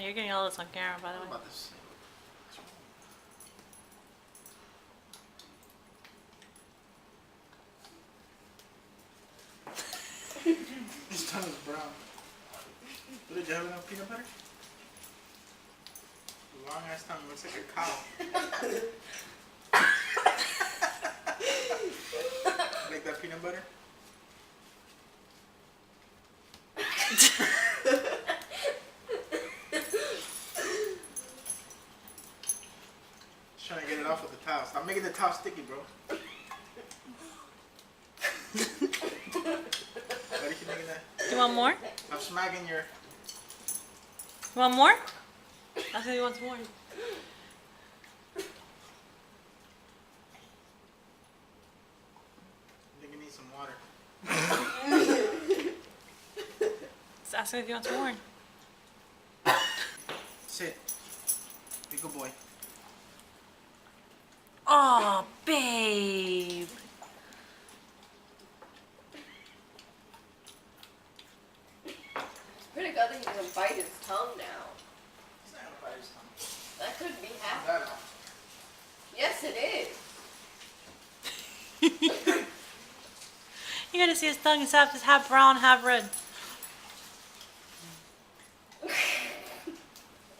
you're getting all this on camera, by the What way. about this? His tongue is brown. What, did you have enough peanut butter? Long ass tongue looks like a cow. Like that peanut butter? Just trying to get it off with the towel. Stop making the towel sticky, bro. Why do you keep making that? Do you want more? Stop smacking your... You want more? I said you want some more. I think you need some water. Just ask him if you want some more. Sit. Be a good boy. Oh, babe. Pretty good that he doesn't bite his tongue now. He's not gonna bite his tongue. That could be Not happening. that off. Yes, it is. You gotta see his tongue. It's half brown, half red.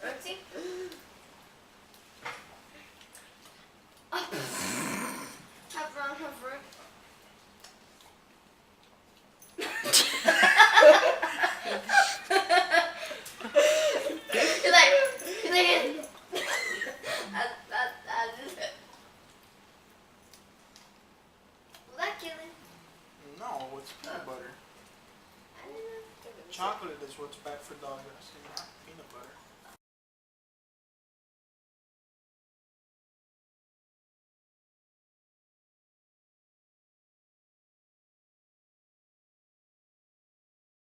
Let's see. Have brown, have red. He's like, that is it. Will that kill him? No, it's peanut butter. I don't know. Chocolate is what's bad for dogs. You know?